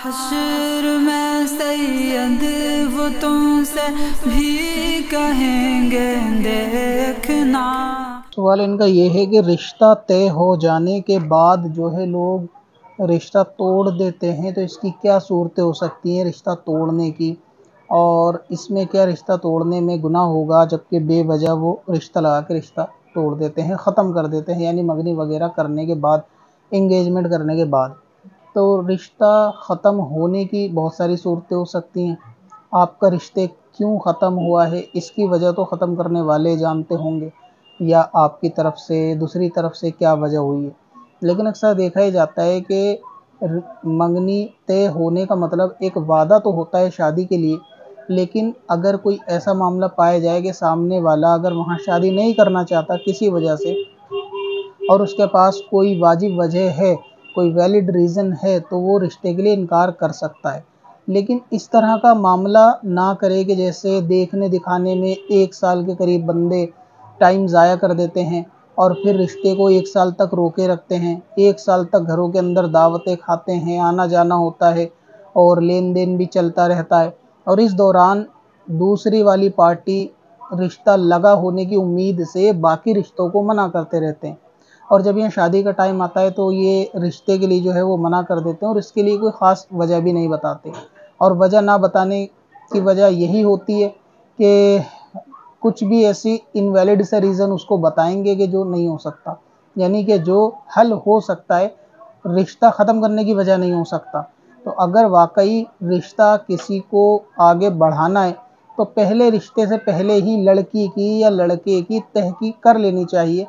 हश्र में सैयद वो तुमसे भी कहेंगे देखना। सवाल इनका ये है कि रिश्ता तय हो जाने के बाद जो है लोग रिश्ता तोड़ देते हैं, तो इसकी क्या सूरतें हो सकती हैं रिश्ता तोड़ने की, और इसमें क्या रिश्ता तोड़ने में गुनाह होगा जबकि बेवजह वो रिश्ता लगा के रिश्ता तोड़ देते हैं, ख़त्म कर देते हैं, यानी मंगनी वगैरह करने के बाद, इंगेजमेंट करने के बाद। तो रिश्ता ख़त्म होने की बहुत सारी सूरतें हो सकती हैं। आपका रिश्ते क्यों ख़त्म हुआ है इसकी वजह तो ख़त्म करने वाले जानते होंगे, या आपकी तरफ से दूसरी तरफ से क्या वजह हुई है। लेकिन अक्सर देखा ही जाता है कि मंगनी तय होने का मतलब एक वादा तो होता है शादी के लिए, लेकिन अगर कोई ऐसा मामला पाया जाए कि सामने वाला अगर वहाँ शादी नहीं करना चाहता किसी वजह से, और उसके पास कोई वाजिब वजह है, कोई वैलिड रीज़न है, तो वो रिश्ते के लिए इनकार कर सकता है। लेकिन इस तरह का मामला ना करे कि जैसे देखने दिखाने में 1 साल के करीब बंदे टाइम ज़ाया कर देते हैं और फिर रिश्ते को 1 साल तक रोके रखते हैं। 1 साल तक घरों के अंदर दावतें खाते हैं, आना जाना होता है और लेन देन भी चलता रहता है, और इस दौरान दूसरी वाली पार्टी रिश्ता लगा होने की उम्मीद से बाकी रिश्तों को मना करते रहते हैं। और जब यहाँ शादी का टाइम आता है तो ये रिश्ते के लिए जो है वो मना कर देते हैं, और इसके लिए कोई ख़ास वजह भी नहीं बताते। और वजह ना बताने की वजह यही होती है कि कुछ भी ऐसी इनवैलिड सा रीज़न उसको बताएंगे कि जो नहीं हो सकता, यानी कि जो हल हो सकता है, रिश्ता ख़त्म करने की वजह नहीं हो सकता। तो अगर वाकई रिश्ता किसी को आगे बढ़ाना है तो पहले रिश्ते से पहले ही लड़की की या लड़के की तहकीक कर लेनी चाहिए,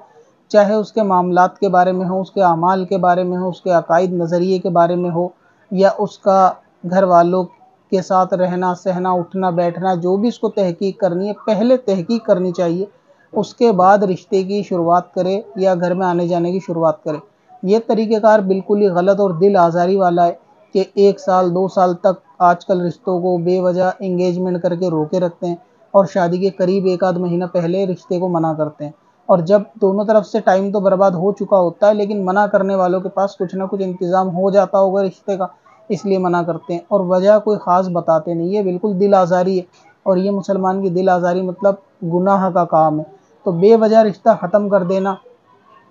चाहे उसके मामलात के बारे में हो, उसके अमाल के बारे में हो, उसके अकायद नज़रिए के बारे में हो, या उसका घर वालों के साथ रहना सहना उठना बैठना, जो भी उसको तहकीक करनी है पहले तहकीक करनी चाहिए, उसके बाद रिश्ते की शुरुआत करे या घर में आने जाने की शुरुआत करे। ये तरीक़ेकार बिल्कुल ही गलत और दिल आज़ारी वाला है कि 1 साल 2 साल तक आजकल रिश्तों को बेवजह इंगेजमेंट करके रोके रखते हैं और शादी के करीब 1 आध महीना पहले रिश्ते को मना करते हैं। और जब दोनों तरफ से टाइम तो बर्बाद हो चुका होता है, लेकिन मना करने वालों के पास कुछ ना कुछ इंतज़ाम हो जाता होगा रिश्ते का, इसलिए मना करते हैं और वजह कोई ख़ास बताते नहीं। ये बिल्कुल दिल आज़ारी है, और ये मुसलमान की दिल आज़ारी मतलब गुनाह का काम है। तो बेवजह रिश्ता ख़त्म कर देना,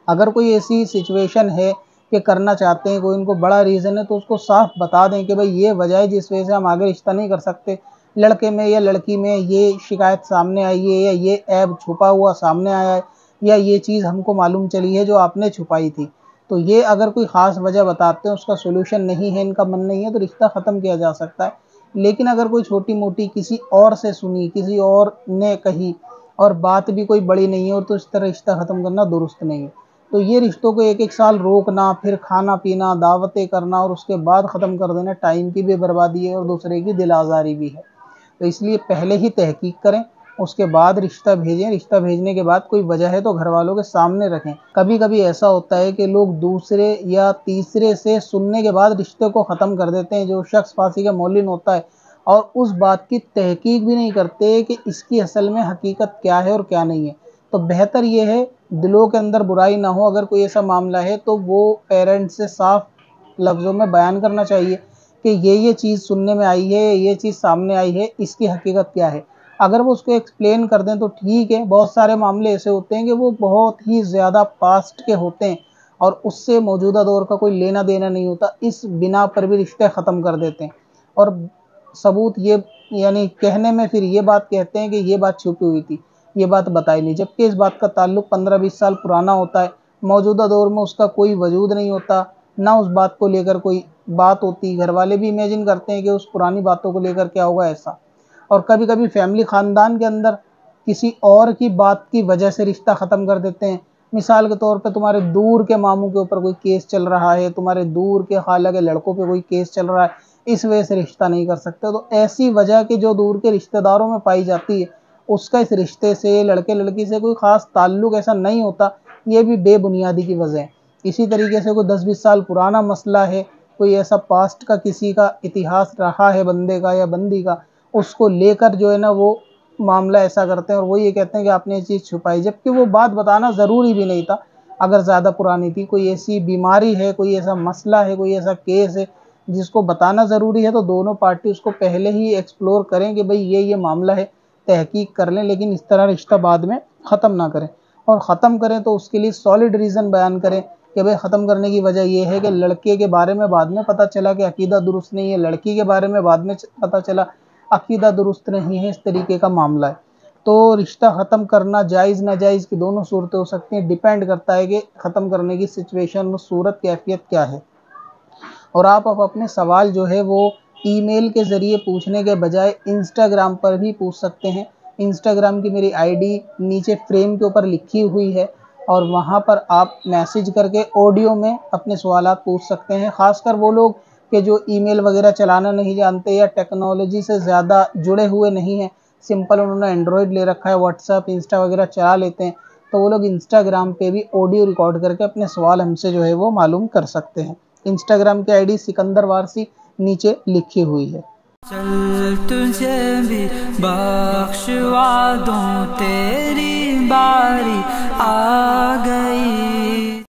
अगर कोई ऐसी सिचुएशन है कि करना चाहते हैं, कोई उनको बड़ा रीज़न है, तो उसको साफ बता दें कि भाई ये वजह है जिस वजह से हम आगे रिश्ता नहीं कर सकते। लड़के में या लड़की में ये शिकायत सामने आई है, या ये ऐब छुपा हुआ सामने आया है, या ये चीज़ हमको मालूम चली है जो आपने छुपाई थी। तो ये अगर कोई ख़ास वजह बताते हैं, उसका सोल्यूशन नहीं है, इनका मन नहीं है, तो रिश्ता ख़त्म किया जा सकता है। लेकिन अगर कोई छोटी मोटी किसी और से सुनी, किसी और ने कही, और बात भी कोई बड़ी नहीं है, और तो इस तरह रिश्ता ख़त्म करना दुरुस्त नहीं है। तो ये रिश्तों को 1-1 साल रोकना, फिर खाना पीना दावतें करना और उसके बाद ख़त्म कर देना, टाइम की भी बर्बादी है और दूसरे की दिल आज़ारी भी है। तो इसलिए पहले ही तहकीक करें, उसके बाद रिश्ता भेजें। रिश्ता भेजने के बाद कोई वजह है तो घर वालों के सामने रखें। कभी कभी ऐसा होता है कि लोग दूसरे या तीसरे से सुनने के बाद रिश्ते को ख़त्म कर देते हैं, जो शख्स फांसी का मौलिन होता है, और उस बात की तहकीक भी नहीं करते कि इसकी असल में हकीकत क्या है और क्या नहीं है। तो बेहतर ये है, दिलों के अंदर बुराई ना हो, अगर कोई ऐसा मामला है तो वो पेरेंट्स से साफ लफ्ज़ों में बयान करना चाहिए कि ये चीज़ सुनने में आई है, ये चीज़ सामने आई है, इसकी हकीकत क्या है। अगर वो उसको एक्सप्लेन कर दें तो ठीक है। बहुत सारे मामले ऐसे होते हैं कि वो बहुत ही ज़्यादा पास्ट के होते हैं और उससे मौजूदा दौर का कोई लेना देना नहीं होता, इस बिना पर भी रिश्ते ख़त्म कर देते हैं। और सबूत ये, यानी कहने में फिर ये बात कहते हैं कि ये बात छुपी हुई थी, ये बात बताई नहीं, जबकि इस बात का ताल्लुक़ 15-20 साल पुराना होता है। मौजूदा दौर में उसका कोई वजूद नहीं होता, ना उस बात को लेकर कोई बात होती। घर वाले भी इमेजिन करते हैं कि उस पुरानी बातों को लेकर क्या होगा ऐसा। और कभी कभी फैमिली ख़ानदान के अंदर किसी और की बात की वजह से रिश्ता ख़त्म कर देते हैं। मिसाल के तौर पे तुम्हारे दूर के मामू के ऊपर कोई केस चल रहा है, तुम्हारे दूर के खाला के लड़कों पे कोई केस चल रहा है, इस वजह से रिश्ता नहीं कर सकते। तो ऐसी वजह कि जो दूर के रिश्तेदारों में पाई जाती है, उसका इस रिश्ते से, लड़के लड़की से कोई ख़ास ताल्लुक़ ऐसा नहीं होता, ये भी बेबुनियादी की वजह है। इसी तरीके से कोई 10-20 साल पुराना मसला है, कोई ऐसा पास्ट का किसी का इतिहास रहा है बंदे का या बंदी का, उसको लेकर जो है ना वो मामला ऐसा करते हैं और वो ये कहते हैं कि आपने ये चीज़ छुपाई, जबकि वो बात बताना ज़रूरी भी नहीं था। अगर ज़्यादा पुरानी थी, कोई ऐसी बीमारी है, कोई ऐसा मसला है, कोई ऐसा केस है जिसको बताना ज़रूरी है तो दोनों पार्टी उसको पहले ही एक्सप्लोर करें कि भाई ये मामला है, तहकीक कर लें, लेकिन इस तरह रिश्ता बाद में ख़त्म ना करें। और ख़त्म करें तो उसके लिए सॉलिड रीज़न बयान करें कि भाई ख़त्म करने की वजह ये है कि लड़के के बारे में बाद में पता चला कि अकीदा दुरुस्त नहीं है, लड़की के बारे में बाद में पता चला अकीदा दुरुस्त नहीं है, इस तरीके का मामला है। तो रिश्ता ख़त्म करना जायज़ नाजायज़ की दोनों सूरतें हो सकती हैं, डिपेंड करता है कि ख़त्म करने की सिचुएशन, सूरत, कैफियत क्या है। और आप अब अपने सवाल जो है वो ईमेल के ज़रिए पूछने के बजाय इंस्टाग्राम पर भी पूछ सकते हैं। इंस्टाग्राम की मेरी आईडी नीचे फ्रेम के ऊपर लिखी हुई है और वहाँ पर आप मैसेज करके ऑडियो में अपने सवालात पूछ सकते हैं। ख़ासकर वो लोग कि जो ईमेल वगैरह चलाना नहीं जानते या टेक्नोलॉजी से ज़्यादा जुड़े हुए नहीं हैं, सिंपल उन्होंने एंड्रॉयड ले रखा है, व्हाट्सएप, इंस्टा वगैरह चला लेते हैं, तो वो लोग इंस्टाग्राम पे भी ऑडियो रिकॉर्ड करके अपने सवाल हमसे जो है वो मालूम कर सकते हैं। इंस्टाग्राम की आईडी सिकंदर वारसी नीचे लिखी हुई है। चल तुझे भी बख्शवा दूं, तेरी बारी आ